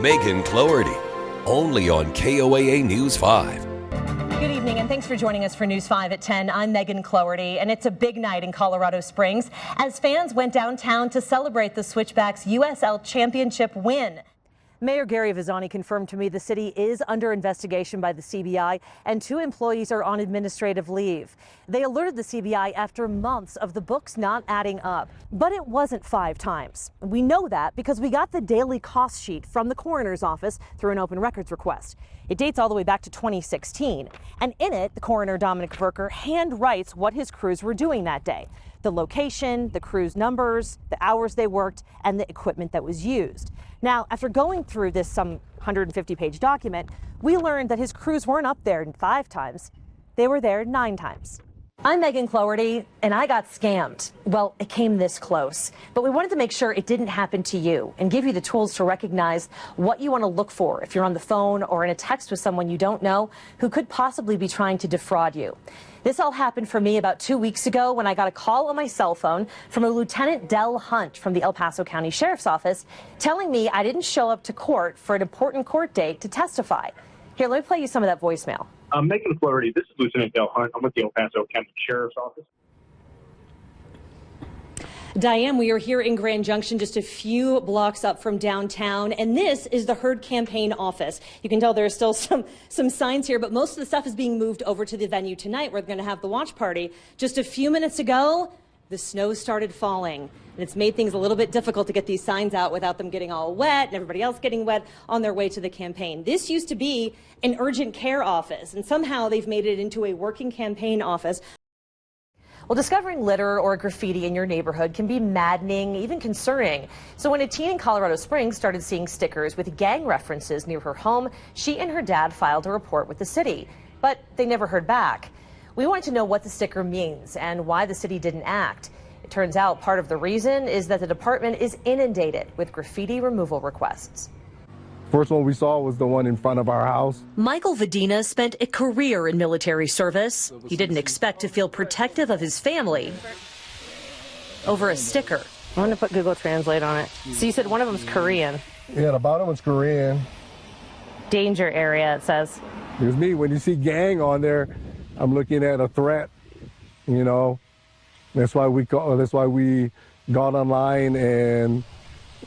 Megan Cloherty, only on KOAA News 5. Good evening, and thanks for joining us for News 5 at 10. I'm Megan Cloherty, and it's a big night in Colorado Springs as fans went downtown to celebrate the Switchbacks' USL Championship win. Mayor Gary Visani confirmed to me the city is under investigation by the CBI and 2 employees are on administrative leave. They alerted the CBI after months of the books not adding up. But it wasn't 5 times. We know that because we got the daily cost sheet from the coroner's office through an open records request. It dates all the way back to 2016. And in it, the coroner, Dominic Verker, hand writes what his crews were doing that day. The location, the crew's numbers, the hours they worked, and the equipment that was used. Now, after going through this some 150-page document, we learned that his crews weren't up there 5 times. They were there 9 times. I'm Megan Cloherty, and I got scammed. Well, it came this close, but we wanted to make sure it didn't happen to you and give you the tools to recognize what you want to look for if you're on the phone or in a text with someone you don't know who could possibly be trying to defraud you. This all happened for me about 2 weeks ago when I got a call on my cell phone from a Lieutenant Del Hunt from the El Paso County Sheriff's Office telling me I didn't show up to court for an important court date to testify. Here, let me play you some of that voicemail. Megan Cloherty, this is Lieutenant Del Hunt. I'm with the El Paso County Sheriff's Office. Diane, we are here in Grand Junction, just a few blocks up from downtown, and this is the Herd Campaign office. You can tell there are still some signs here, but most of the stuff is being moved over to the venue tonight. We're going to have the watch party. Just a few minutes ago, the snow started falling, and it's made things a little bit difficult to get these signs out without them getting all wet and everybody else getting wet on their way to the campaign. This used to be an urgent care office, and somehow they've made it into a working campaign office. Well, discovering litter or graffiti in your neighborhood can be maddening, even concerning. So when a teen in Colorado Springs started seeing stickers with gang references near her home, she and her dad filed a report with the city, but they never heard back. We wanted to know what the sticker means and why the city didn't act. It turns out part of the reason is that the department is inundated with graffiti removal requests. First one we saw was the one in front of our house. Michael Vadina spent a career in military service. He didn't expect to feel protective of his family over a sticker. I'm going to put Google Translate on it. So you said one of them's Korean. Yeah, the bottom one's Korean. Danger area, it says. It was me. When you see gang on there, I'm looking at a threat, you know. That's why we got online and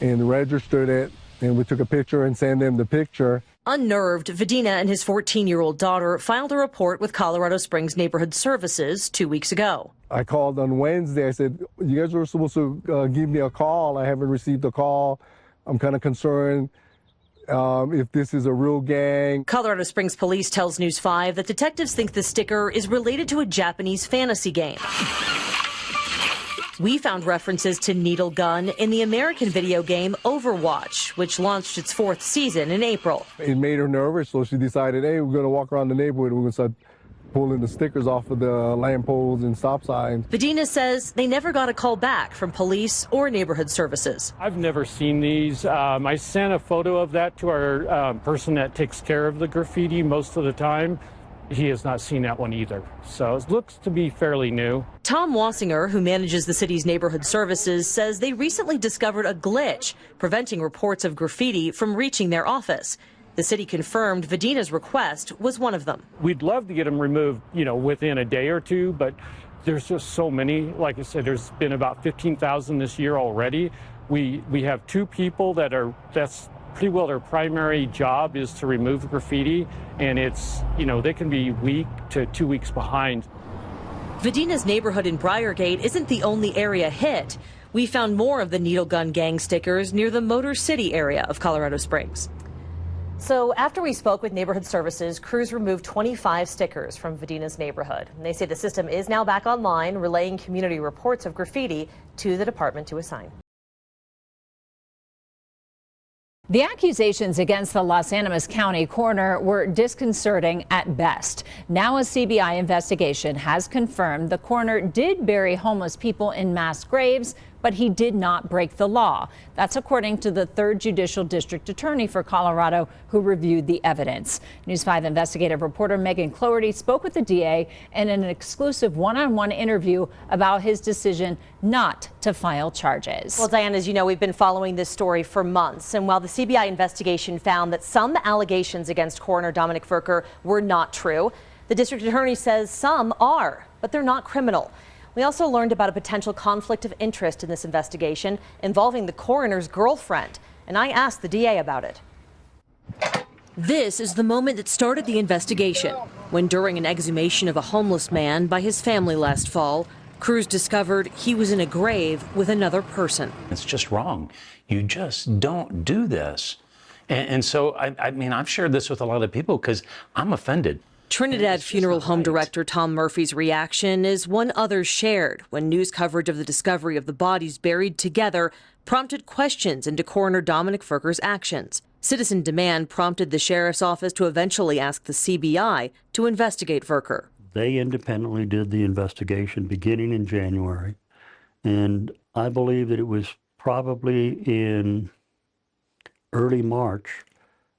registered it. And we took a picture and sent them the picture. Unnerved, Vadina and his 14-year-old daughter filed a report with Colorado Springs Neighborhood Services 2 weeks ago. I called on Wednesday. I said, you guys were supposed to give me a call. I haven't received a call. I'm kind of concerned if this is a real gang. Colorado Springs Police tells News 5 that detectives think the sticker is related to a Japanese fantasy game. We found references to needle gun in the American video game Overwatch, which launched its 4th season in April. It made her nervous, so she decided, hey, we're going to walk around the neighborhood and we're going to start pulling the stickers off of the lampposts and stop signs. Vadina says they never got a call back from police or neighborhood services. I've never seen these. I sent a photo of that to our person that takes care of the graffiti most of the time. He has not seen that one either. So it looks to be fairly new. Tom Wassinger, who manages the city's neighborhood services, says they recently discovered a glitch preventing reports of graffiti from reaching their office. The city confirmed Vadina's request was one of them. We'd love to get them removed, within a day or two, but there's just so many. Like I said, there's been about 15,000 this year already. We have 2 people that's pretty well their primary job is to remove graffiti, and it's, they can be week to 2 weeks behind. Vadina's neighborhood in Briargate isn't the only area hit. We found more of the needle gun gang stickers near the Motor City area of Colorado Springs. So after we spoke with neighborhood services, crews removed 25 stickers from Vadina's neighborhood. And they say the system is now back online, relaying community reports of graffiti to the department to assign. The accusations against the Los Animas County coroner were disconcerting at best. Now a CBI investigation has confirmed the coroner did bury homeless people in mass graves but he did not break the law. That's according to the 3rd Judicial District Attorney for Colorado, who reviewed the evidence. News 5 investigative reporter Megan Cloherty spoke with the DA in an exclusive one-on-one interview about his decision not to file charges. Well, Diane, as you know, we've been following this story for months, and while the CBI investigation found that some allegations against coroner Dominic Furker were not true, the district attorney says some are, but they're not criminal. We also learned about a potential conflict of interest in this investigation involving the coroner's girlfriend, and I asked the DA about it. This is the moment that started the investigation, when during an exhumation of a homeless man by his family last fall, crews discovered he was in a grave with another person. It's just wrong. You just don't do this. And so, I mean, I've shared this with a lot of people because I'm offended. Trinidad Funeral Home Director Tom Murphy's reaction is one others shared when news coverage of the discovery of the bodies buried together prompted questions into coroner Dominic Furker's actions. Citizen demand prompted the sheriff's office to eventually ask the CBI to investigate Furker. They independently did the investigation beginning in January, and I believe that it was probably in early March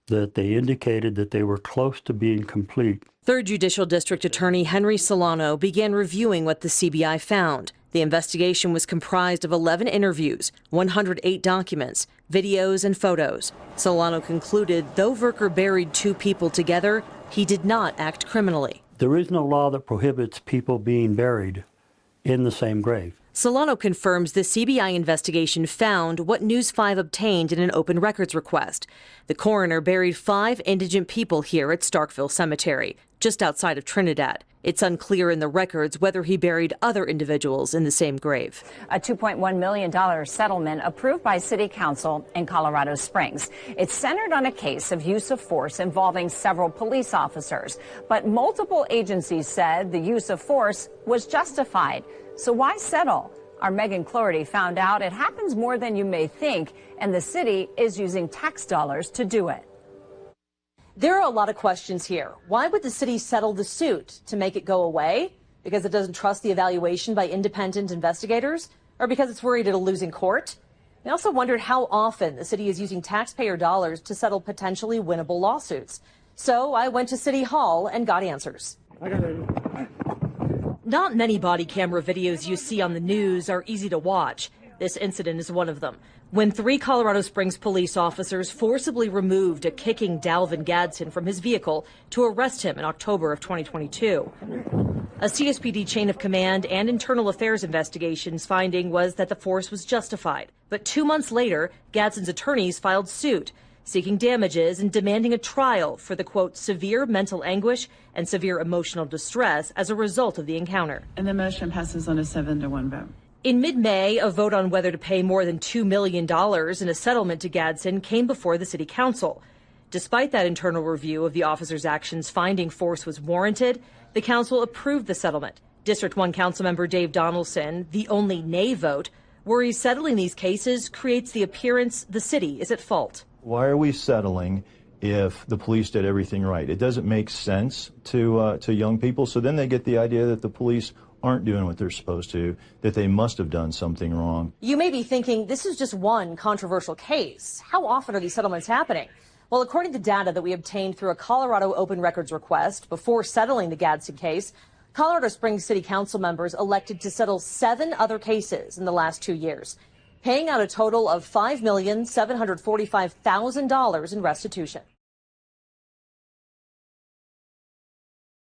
that they indicated that they were close to being complete. 3rd Judicial District Attorney Henry Solano began reviewing what the CBI found. The investigation was comprised of 11 interviews, 108 documents, videos, and photos. Solano concluded though Furker buried 2 people together, he did not act criminally. There is no law that prohibits people being buried in the same grave. Solano confirms the CBI investigation found what News 5 obtained in an open records request. The coroner buried 5 indigent people here at Starkville Cemetery, just outside of Trinidad. It's unclear in the records whether he buried other individuals in the same grave. A $2.1 million settlement approved by City Council in Colorado Springs. It's centered on a case of use of force involving several police officers. But multiple agencies said the use of force was justified. So why settle? Our Megan Cloherty found out it happens more than you may think, and the city is using tax dollars to do it. There are a lot of questions here. Why would the city settle the suit? To make it go away? Because it doesn't trust the evaluation by independent investigators? Or because it's worried it'll lose in court? I also wondered how often the city is using taxpayer dollars to settle potentially winnable lawsuits. So I went to City Hall and got answers. Not many body camera videos you see on the news are easy to watch. This incident is one of them, when 3 Colorado Springs police officers forcibly removed a kicking Dalvin Gadsden from his vehicle to arrest him in October of 2022. A CSPD chain of command and internal affairs investigations finding was that the force was justified. But 2 months later, Gadsden's attorneys filed suit, seeking damages and demanding a trial for the, quote, severe mental anguish and severe emotional distress as a result of the encounter. And the motion passes on a 7-1 vote. In mid-May, a vote on whether to pay more than $2 million in a settlement to Gadsden came before the city council. Despite that internal review of the officer's actions finding force was warranted, the council approved the settlement. District 1 Councilmember Dave Donaldson, the only nay vote, worries settling these cases creates the appearance the city is at fault. Why are we settling if the police did everything right? It doesn't make sense to young people, so then they get the idea that the police aren't doing what they're supposed to, that they must have done something wrong. You may be thinking this is just one controversial case. How often are these settlements happening? Well, according to data that we obtained through a Colorado open records request before settling the Gadsden case, Colorado Springs City Council members elected to settle 7 other cases in the last 2 years, paying out a total of $5,745,000 in restitution.